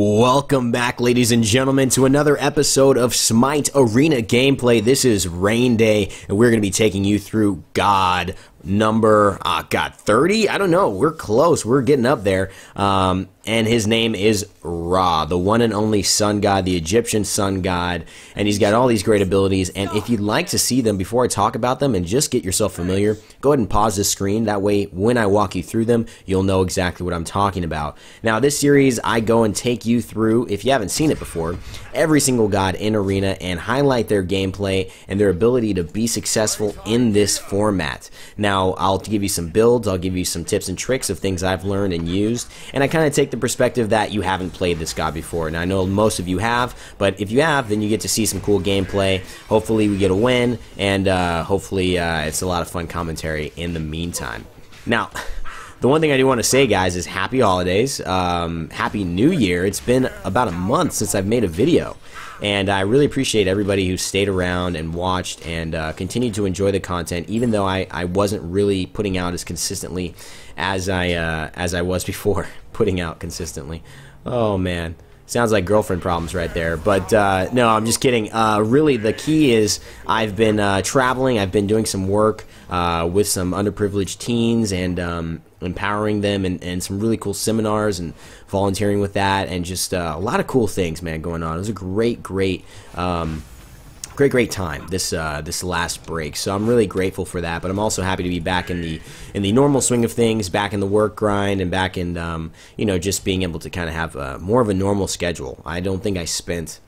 Welcome back, ladies and gentlemen, to another episode of Smite Arena gameplay. This is Rain Day, and we're going to be taking you through God number 30. I don't know, we're close, we're getting up there. And his name is Ra, the one and only sun god, the Egyptian sun god, and he's got all these great abilities. And if you'd like to see them before I talk about them and just get yourself familiar, go ahead and pause this screen. That way when I walk you through them, you'll know exactly what I'm talking about. Now, this series, I go and take you through, if you haven't seen it before, every single god in Arena and highlight their gameplay and their ability to be successful in this format. Now, I'll give you some builds, I'll give you some tips and tricks of things I've learned and used, and I kind of take the perspective that you haven't played this god before. Now, I know most of you have, but if you have, then you get to see some cool gameplay. Hopefully we get a win, and hopefully it's a lot of fun commentary in the meantime. Now, the one thing I do want to say, guys, is happy holidays, happy new year. It's been about a month since I've made a video, and I really appreciate everybody who stayed around and watched and continued to enjoy the content, even though I wasn't really putting out as consistently as I was before. Putting out consistently. Oh man, sounds like girlfriend problems right there. But no, I'm just kidding. Really, the key is I've been traveling. I've been doing some work with some underprivileged teens and empowering them, and some really cool seminars and volunteering with that, and just a lot of cool things, man, going on. It was a great time this last break, so I'm really grateful for that. But I'm also happy to be back in the normal swing of things, back in the work grind, and back in you know, just being able to kind of have more of a normal schedule. I don't think I spent,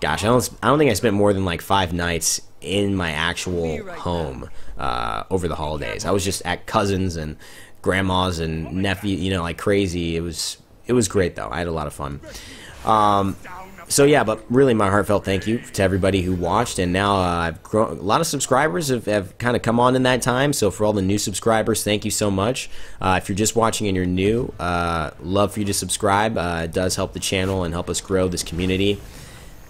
gosh, I don't think I spent more than like 5 nights in my actual home over the holidays. I was just at cousins and grandmas and nephew, you know, like crazy. It was great though. I had a lot of fun. So yeah, but really my heartfelt thank you to everybody who watched, and now I've grown, a lot of subscribers have kind of come on in that time, so for all the new subscribers, thank you so much. If you're just watching and you're new, love for you to subscribe. It does help the channel and help us grow this community.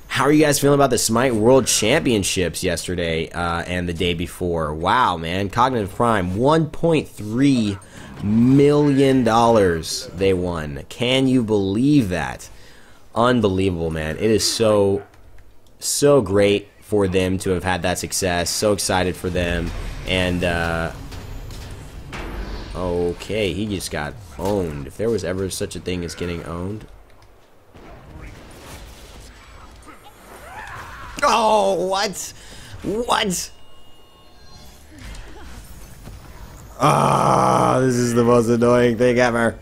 How are you guys feeling about the Smite World Championships yesterday and the day before? Wow, man, Cognitive Prime, $1.3 million they won. Can you believe that? Unbelievable, man. It is so great for them to have had that success. So excited for them. And okay, he just got owned. If there was ever such a thing as getting owned. Oh, what? Ah, this is the most annoying thing ever.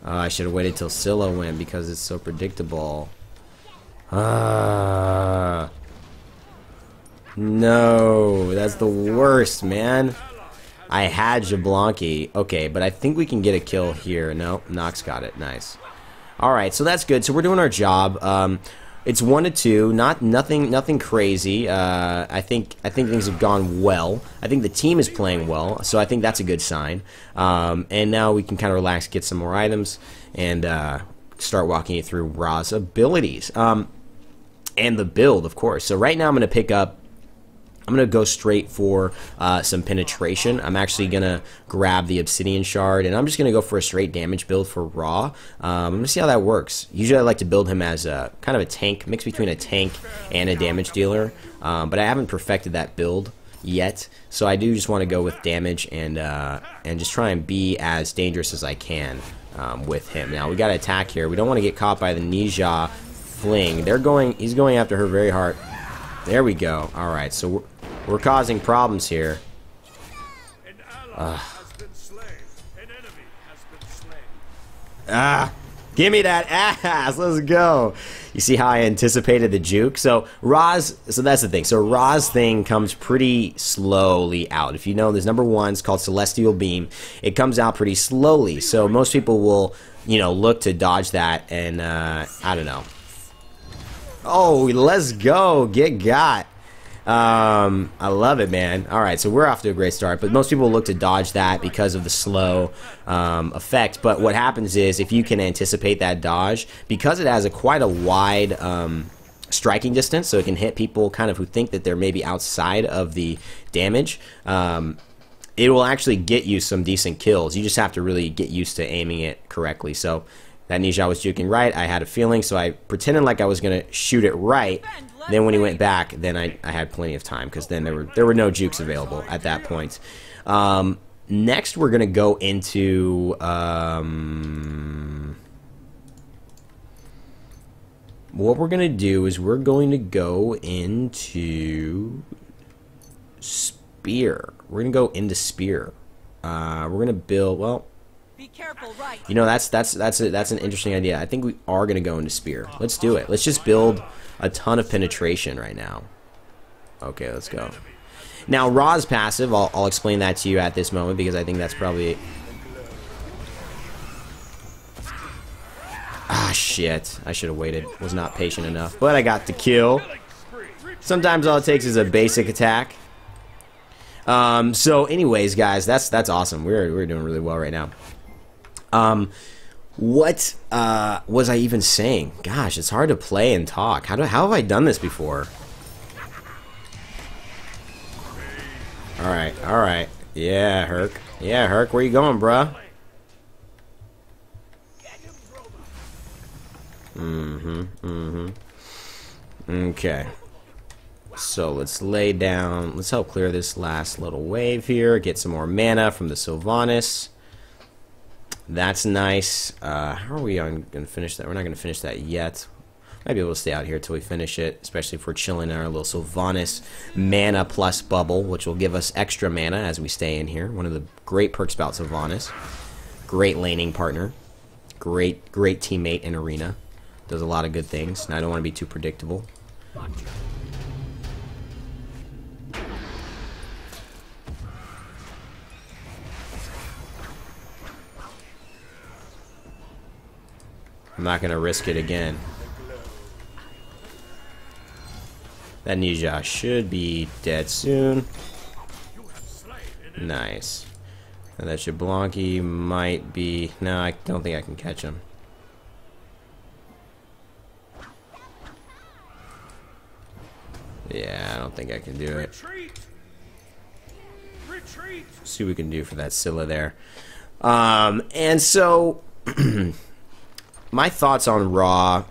I should have waited till Scylla went because it's so predictable. No, that's the worst, man. I had Jablonki. Okay, but I think we can get a kill here. No, Nox got it. Nice. Alright, so that's good. So we're doing our job. It's 1-2, nothing crazy. I think things have gone well. I think the team is playing well, so I think that's a good sign. And now we can kind of relax, get some more items, and start walking you through Ra's abilities and the build, of course. So right now I'm going to go straight for some penetration. I'm actually going to grab the Obsidian shard, and I'm just going to go for a straight damage build for Ra. I'm going to see how that works. Usually I like to build him as a kind of a tank, mix between a tank and a damage dealer, but I haven't perfected that build yet, so I do just want to go with damage and just try and be as dangerous as I can with him. Now we got to attack here. We don't want to get caught by the Ninja fling. He's going after her very hard. There we go. Alright, so we're causing problems here. Give me that ass. Let's go. You see how I anticipated the juke? So that's the thing. So Ra's thing comes pretty slowly out. If you know, there's number 1, it's called Celestial Beam. It comes out pretty slowly. So most people will, you know, look to dodge that, and I don't know. Oh, let's go. Get got. I love it, man. Alright, so we're off to a great start, but most people look to dodge that because of the slow effect. But what happens is, if you can anticipate that dodge, because it has quite a wide striking distance, so it can hit people kind of who think that they're maybe outside of the damage, it will actually get you some decent kills. You just have to really get used to aiming it correctly. So That Ninja was juking right. I had a feeling, so I pretended like I was going to shoot it right. Then when he went back, then I had plenty of time, because then there were no jukes available at that point. Next, we're going to go into... what we're going to do is we're going to go into Spear. We're going to go into Spear. We're going to build, well, be careful, right? you know, that's an interesting idea. I think we are going to go into Spear. Let's do it. Let's just build a ton of penetration right now. Okay, let's go. Now, Ra's passive, I'll explain that to you at this moment, because I think that's probably... Ah, shit. I should have waited. Was not patient enough. But I got the kill. Sometimes all it takes is a basic attack. So anyways, guys, that's awesome. We're doing really well right now. What was I even saying? Gosh, it's hard to play and talk. How have I done this before? Alright, alright. Yeah, Herc. Yeah, Herc, where you going, bruh? Okay. So let's lay down. Let's help clear this last little wave here. Get some more mana from the Sylvanas. That's nice. How are we going to finish that? We're not going to finish that yet. Might be able to stay out here till we finish it, especially if we're chilling in our little Sylvanas mana plus bubble, which will give us extra mana as we stay in here. One of the great perks about Sylvanas. Great laning partner. Great teammate in Arena. Does a lot of good things, and I don't want to be too predictable. I'm not going to risk it again. That Ninja should be dead soon. Nice. And that Jablonki might be... No, I don't think I can catch him. Yeah, I don't think I can do it. See what we can do for that Scylla there. And so... my thoughts on Ra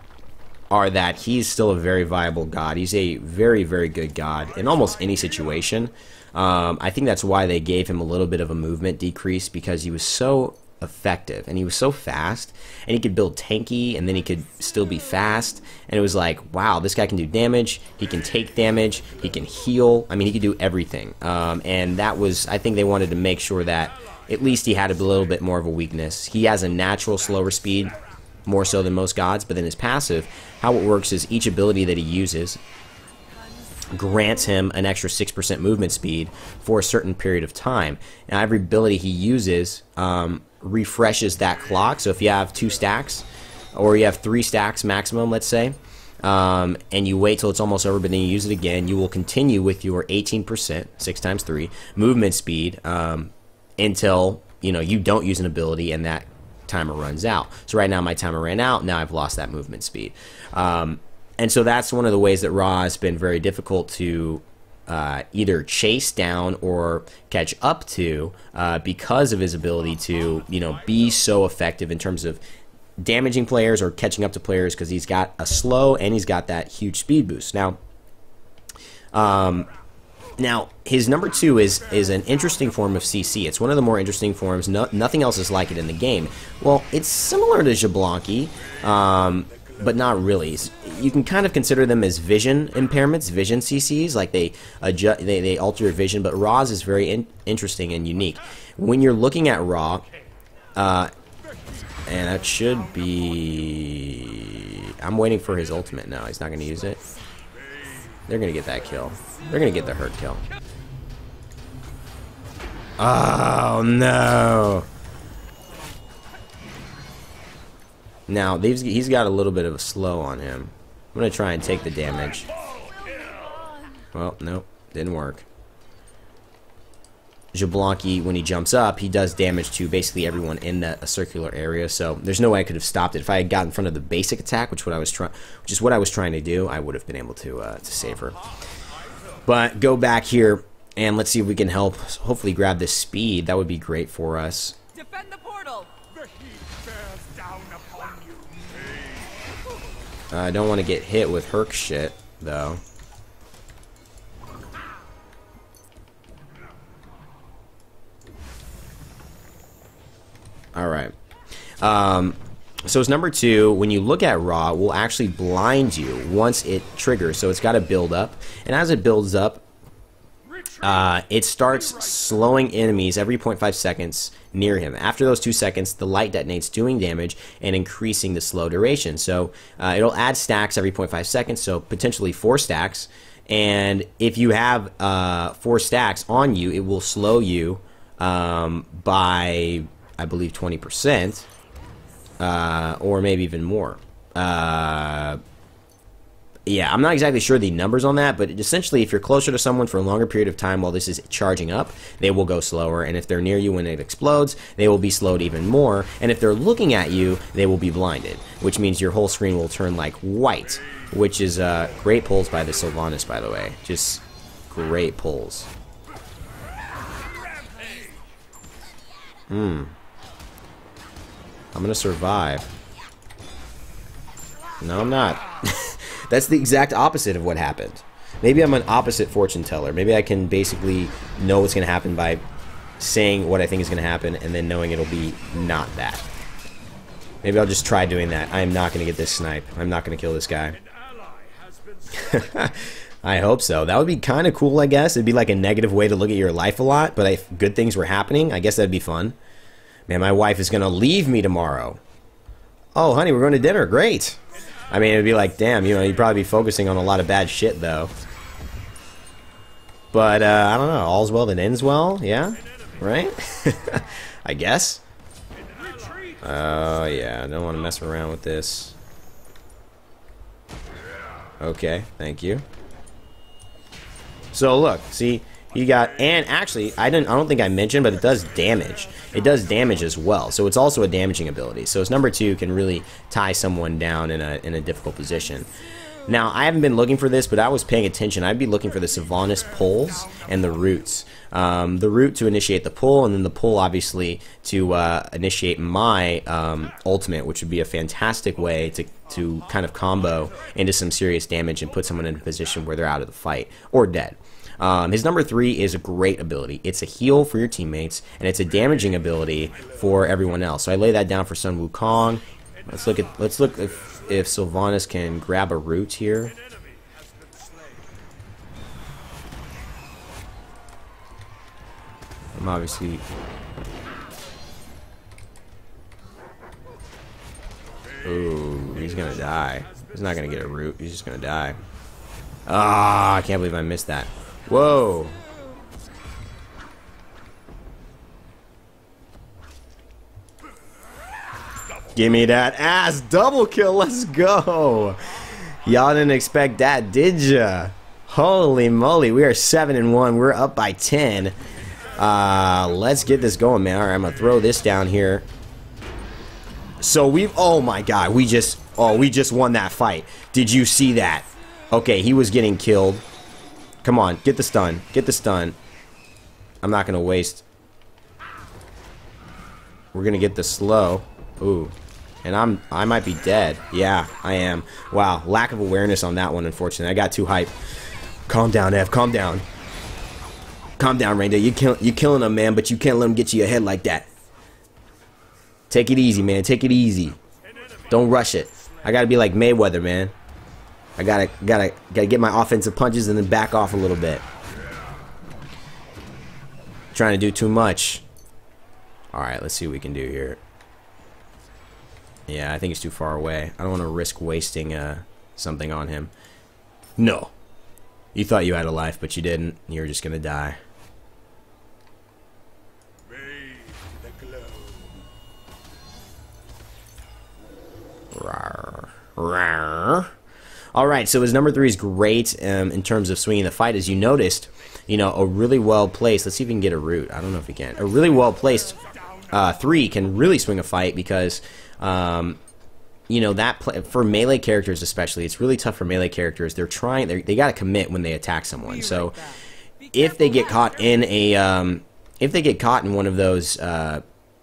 are that he's still a very viable god. He's a very, very good god in almost any situation. I think that's why they gave him a little bit of a movement decrease, because he was so effective and he was so fast, and he could build tanky and then he could still be fast, and it was like, wow, this guy can do damage, he can take damage, he can heal. I mean, he could do everything. And that was, I think they wanted to make sure that at least he had a little bit more of a weakness. He has a natural slower speed, more so than most gods, but then his passive, how it works is each ability that he uses grants him an extra 6% movement speed for a certain period of time. Now, every ability he uses refreshes that clock. So if you have 2 stacks, or you have 3 stacks maximum, let's say, and you wait till it's almost over, but then you use it again, you will continue with your 18%, 6 times 3, movement speed until, you know, you don't use an ability and that timer runs out. So right now my timer ran out, now I've lost that movement speed. And so that's one of the ways that Ra has been very difficult to either chase down or catch up to, because of his ability to, you know, be so effective in terms of damaging players or catching up to players, because he's got a slow and he's got that huge speed boost. Now, his number 2 is an interesting form of CC. It's one of the more interesting forms. Nothing else is like it in the game. Well, it's similar to Jablonki, but not really. You can kind of consider them as vision impairments, vision CCs, like they alter your vision, but Ra's is very interesting and unique. When you're looking at Ra, and that should be... I'm waiting for his ultimate now. He's not going to use it. They're going to get that kill. They're going to get the hurt kill. Oh, no. Now, he's got a little bit of a slow on him. I'm going to try and take the damage. Well, nope. Didn't work. Jablonki, when he jumps up, he does damage to basically everyone in a circular area, so there's no way I could have stopped it. If I had got in front of the basic attack, which is what I was trying to do, I would have been able to save her. But go back here, and let's see if we can help, hopefully grab this speed. That would be great for us. Defend the portal. I don't want to get hit with Herc shit, though. Alright. So it's number 2. When you look at Raw, it will actually blind you once it triggers. So it's got to build up. And as it builds up, it starts slowing enemies every 0.5 seconds near him. After those 2 seconds, the light detonates, doing damage and increasing the slow duration. So it'll add stacks every 0.5 seconds, so potentially 4 stacks. And if you have 4 stacks on you, it will slow you by, I believe, 20%, or maybe even more. Yeah, I'm not exactly sure the numbers on that, but essentially if you're closer to someone for a longer period of time while this is charging up, they will go slower, and if they're near you when it explodes, they will be slowed even more, and if they're looking at you, they will be blinded, which means your whole screen will turn like white, which is great pulls by the Sylvanas, by the way. Just great pulls. I'm gonna survive. No, I'm not. That's the exact opposite of what happened. Maybe I'm an opposite fortune teller. Maybe I can basically know what's going to happen by saying what I think is going to happen and then knowing it'll be not that. Maybe I'll just try doing that. I am not going to get this snipe. I'm not going to kill this guy. I hope so. That would be kind of cool, I guess. It'd be like a negative way to look at your life a lot, but if good things were happening, I guess that'd be fun. Man, my wife is going to leave me tomorrow. Oh, honey, we're going to dinner. Great. I mean, it'd be like, damn, you know, you'd probably be focusing on a lot of bad shit, though. But, I don't know. All's well that ends well? Yeah? Right? I guess. Oh, yeah. I don't want to mess around with this. Okay, thank you. So, look. See, you got... And, actually, I don't think I mentioned, but it does damage. It does damage as well, so it's also a damaging ability. So its number 2 can really tie someone down in a difficult position. Now, I haven't been looking for this, but I was paying attention. I'd be looking for the Sylvanas pulls and the roots. The root to initiate the pull, and then the pull, obviously, to initiate my ultimate, which would be a fantastic way to kind of combo into some serious damage and put someone in a position where they're out of the fight or dead. His number 3 is a great ability. It's a heal for your teammates, and it's a damaging ability for everyone else. So I lay that down for Sun Wukong. Let's look if Sylvanas can grab a root here. I'm obviously... Ooh, he's gonna die. He's not gonna get a root. He's just gonna die. Ah, I can't believe I missed that. Whoa. Give me that ass double kill. Let's go. Y'all didn't expect that, did ya? Holy moly. We are 7-1. We're up by 10. Let's get this going, man. Alright, I'm gonna throw this down here. So we've... Oh my god. We just won that fight. Did you see that? Okay, he was getting killed. Come on, get the stun. Get the stun. I'm not going to waste. We're going to get the slow. Ooh. And I might be dead. Yeah, I am. Wow, lack of awareness on that one, unfortunately. I got too hyped. Calm down, Ev. Calm down. Calm down, Rainbow. You're killing him, man, but you can't let him get to your head like that. Take it easy, man. Take it easy. Don't rush it. I got to be like Mayweather, man. I gotta get my offensive punches and then back off a little bit. Trying to do too much. Alright, let's see what we can do here. Yeah, I think it's too far away. I don't want to risk wasting something on him. No. You thought you had a life, but you didn't. You were just gonna die. Rawr. Rawr. Alright, so his number 3 is great in terms of swinging the fight. As you noticed, you know, a really well-placed... Let's see if we can get a root. I don't know if we can. A really well-placed 3 can really swing a fight because, you know, for melee characters especially, it's really tough for melee characters. They got to commit when they attack someone. So if they get caught in a... if they get caught in one of those,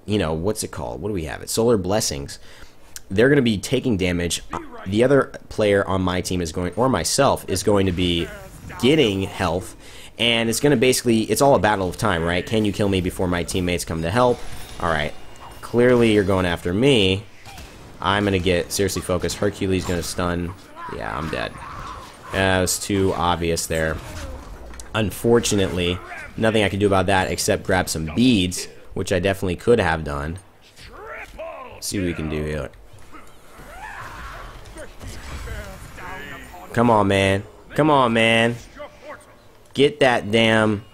you know, what's it called? What do we have? It's Solar Blessings. they're going to be taking damage. The other player on my team is going, or myself, is going to be getting health. And it's going to basically, it's all a battle of time, right? Can you kill me before my teammates come to help? Alright. Clearly you're going after me. I'm going to get seriously focused. Hercules going to stun. Yeah, I'm dead. That was too obvious there. Unfortunately, nothing I can do about that except grab some beads, which I definitely could have done. Let's see what we can do here. Come on, man. Come on, man. Get that damn...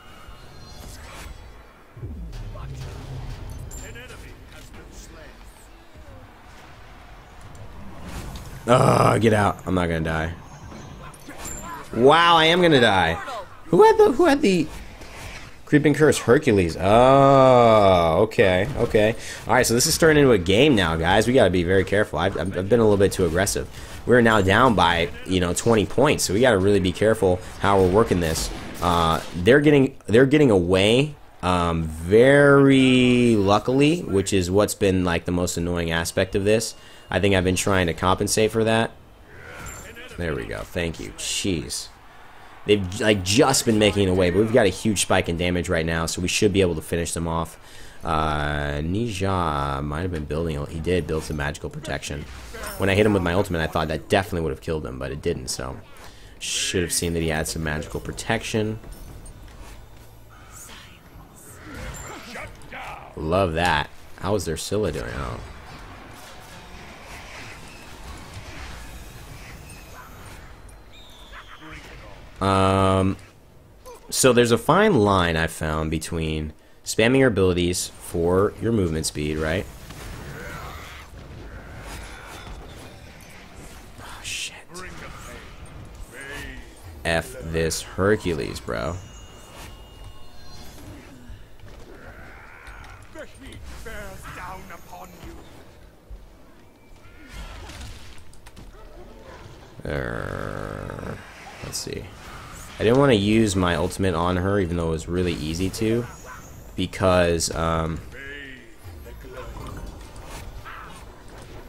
Ugh, get out. I'm not gonna die. Wow, I am gonna die. Who had the creeping curse? Hercules. Oh, okay, okay. Alright, so this is turning into a game now, guys. We gotta be very careful. I've been a little bit too aggressive. We're now down by, 20 points, so we gotta really be careful how we're working this. They're getting away very luckily, which is what's been like the most annoying aspect of this. I think I've been trying to compensate for that. There we go. Thank you. Jeez. They've like just been making it away, but we've got a huge spike in damage right now, so we should be able to finish them off. Nija might have been building. He did build some magical protection. When I hit him with my ultimate, I thought that definitely would have killed him, but it didn't. So should have seen that he had some magical protection. Love that. How is their Scylla doing? Oh. So there's a fine line I found between spamming your abilities for your movement speed, right? Oh, shit. F this Hercules, bro. Let's see. I didn't want to use my ultimate on her, even though it was really easy to, because,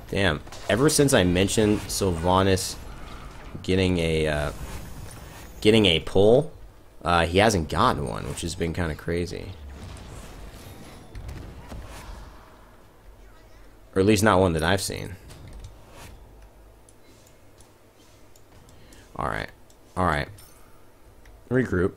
damn, ever since I mentioned Sylvanas getting a pull, he hasn't gotten one, which has been kind of crazy. Or at least not one that I've seen. Alright. Alright. Regroup.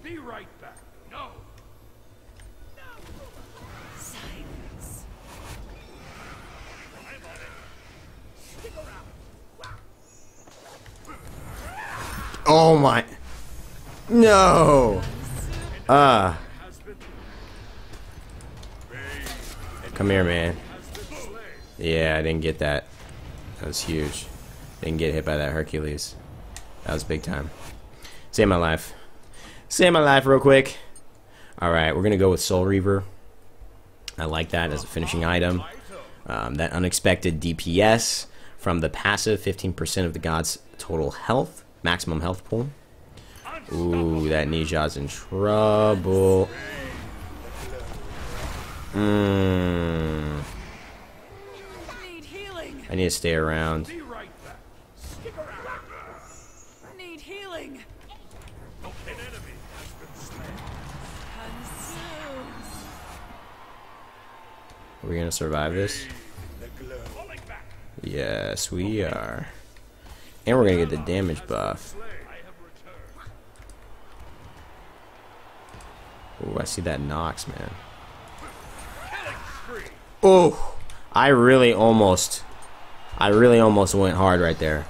Be right back. No. Silence. Oh my. No. Come here, man. Yeah, I didn't get that. That was huge. Didn't get hit by that Hercules. That was big time. Save my life. Save my life real quick. Alright, we're going to go with Soul Reaver. I like that as a finishing item. That unexpected DPS from the passive, 15% of the god's total health. Maximum health pool. Ooh, that Nija's in trouble. I need to stay around. Need healing. Are we gonna survive this? Yes, we are. And we're gonna get the damage buff. Ooh, I see that Nox, man. Oh, I really almost went hard right there.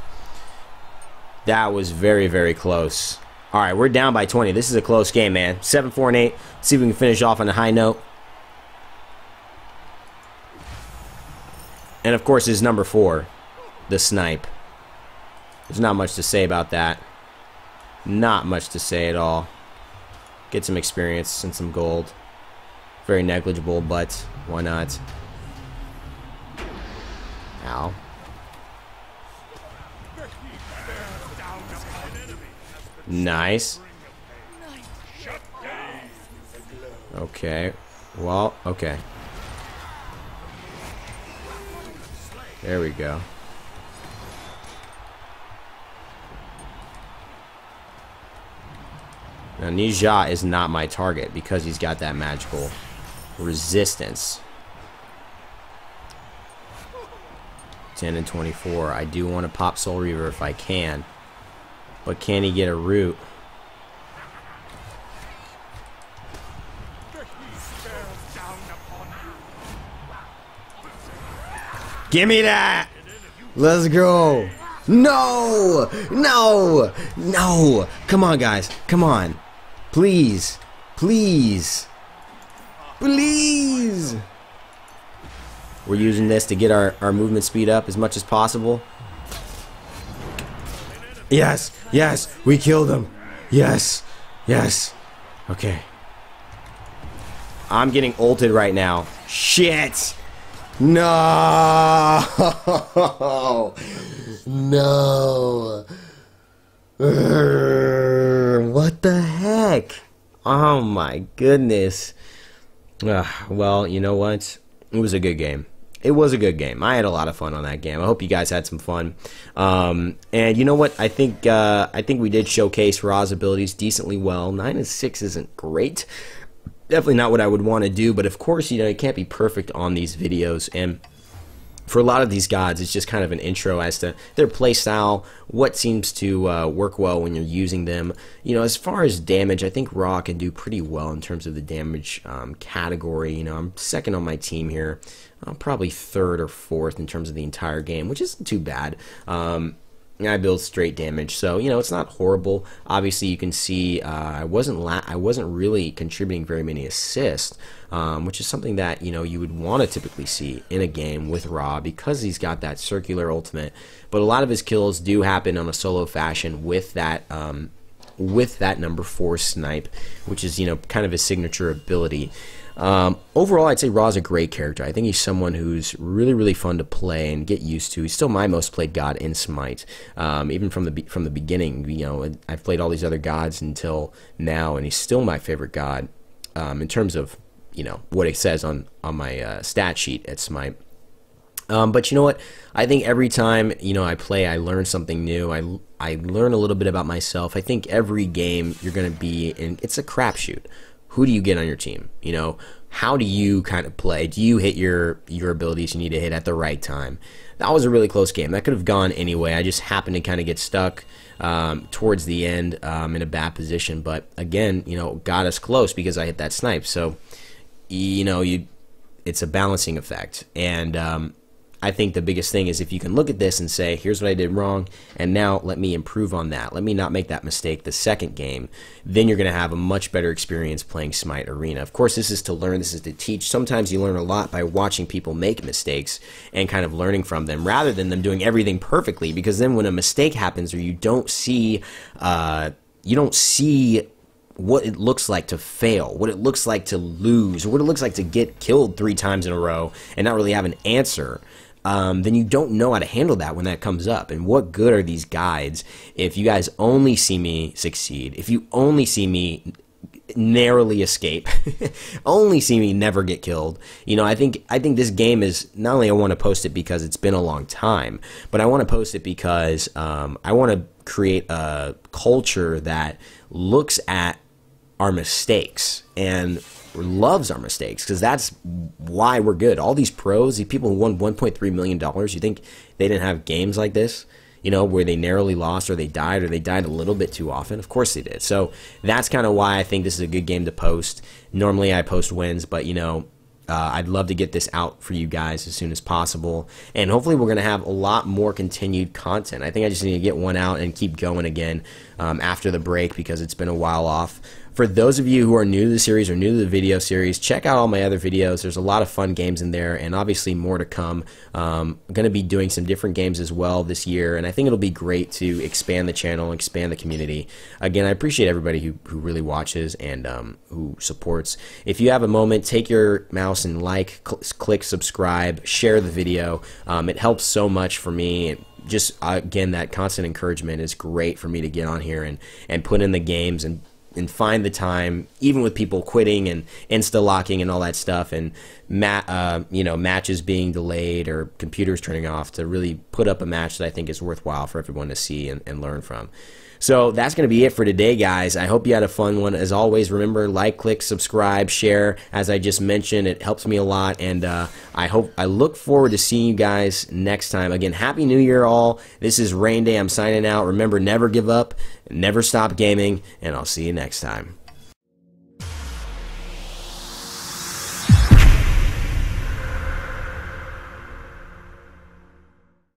That was very, very close. All right, we're down by 20. This is a close game, man. 7-4 and 8. Let's see if we can finish off on a high note. And of course, is number 4, the snipe. There's not much to say about that. Not much to say at all. Get some experience and some gold. Very negligible, but why not? Ow. Nice. Okay. Well, okay. There we go. Now, Magi is not my target because he's got that magical resistance. 10 and 24. I do want to pop Soul Reaver if I can. But can he get a root? Give me that! Let's go! No! No! No! Come on, guys. Come on. Please. Please. Please! We're using this to get our movement speed up as much as possible. Yes! Yes! We killed him! Yes! Yes! Okay. I'm getting ulted right now. Shit! No! No! What the heck? Oh my goodness. Well, you know what? It was a good game. It was a good game. I had a lot of fun on that game. I hope you guys had some fun. And you know what? I think we did showcase Ra's abilities decently well. 9 and 6 isn't great. Definitely not what I would want to do, but of course, you know, it can't be perfect on these videos. And for a lot of these gods, it's just kind of an intro as to their playstyle, what seems to work well when you're using them. You know, as far as damage, I think Ra can do pretty well in terms of the damage category. You know, I'm second on my team here. I'm probably third or fourth in terms of the entire game, which isn't too bad. I build straight damage, so you know it's not horrible. Obviously, you can see I wasn't really contributing very many assists, which is something that you know you would want to typically see in a game with Ra because he's got that circular ultimate. But a lot of his kills do happen on a solo fashion with that number 4 snipe, which is you know kind of his signature ability. Overall, I'd say Ra's a great character. I think he's someone who's really, really fun to play and get used to. He's still my most played god in Smite, even from the beginning. You know, I've played all these other gods until now, and he's still my favorite god in terms of you know what it says on my stat sheet at Smite. But you know what? I think every time you know I play, I learn something new. I learn a little bit about myself. I think every game you're going to be in. It's a crapshoot. Who do you get on your team? You know, how do you kind of play? Do you hit your abilities you need to hit at the right time? That was a really close game. That could have gone anyway. I just happened to kind of get stuck towards the end in a bad position. But again, you know, got us close because I hit that snipe. So, you know, it's a balancing effect. And I think the biggest thing is if you can look at this and say, here's what I did wrong, and now let me improve on that. Let me not make that mistake the second game. Then you're going to have a much better experience playing Smite Arena. Of course, this is to learn. This is to teach. Sometimes you learn a lot by watching people make mistakes and kind of learning from them rather than them doing everything perfectly, because then when a mistake happens or you don't see what it looks like to fail, what it looks like to lose, or what it looks like to get killed 3 times in a row and not really have an answer, then you don't know how to handle that when that comes up. And what good are these guides if you guys only see me succeed, if you only see me narrowly escape, only see me never get killed? You know, I think this game is, not only I want to post it because it's been a long time, but I want to post it because I want to create a culture that looks at our mistakes and loves our mistakes, because that's why we're good. All these pros, these people who won $1.3 million, you think they didn't have games like this, you know, where they narrowly lost or they died a little bit too often? Of course they did. So that's kind of why I think this is a good game to post. Normally I post wins, but you know, I'd love to get this out for you guys as soon as possible, and hopefully we're going to have a lot more continued content. I think I just need to get one out and keep going again after the break, because it's been a while off. For those of you who are new to the series or new to the video series, check out all my other videos. There's a lot of fun games in there, and obviously more to come. I'm going to be doing some different games as well this year, and I think it'll be great to expand the channel, expand the community. Again, I appreciate everybody who really watches and who supports. If you have a moment, take your mouse and click subscribe, share the video. It helps so much for me. just again, that constant encouragement is great for me to get on here and put in the games and find the time, even with people quitting and insta-locking and all that stuff, and matches being delayed or computers turning off, to really put up a match that I think is worthwhile for everyone to see and learn from. So that's going to be it for today, guys. I hope you had a fun one. As always, remember, like, click, subscribe, share. As I just mentioned, it helps me a lot, and I look forward to seeing you guys next time. Again, Happy New Year, all. This is Rain Day. I'm signing out. Remember, never give up, never stop gaming, and I'll see you next time.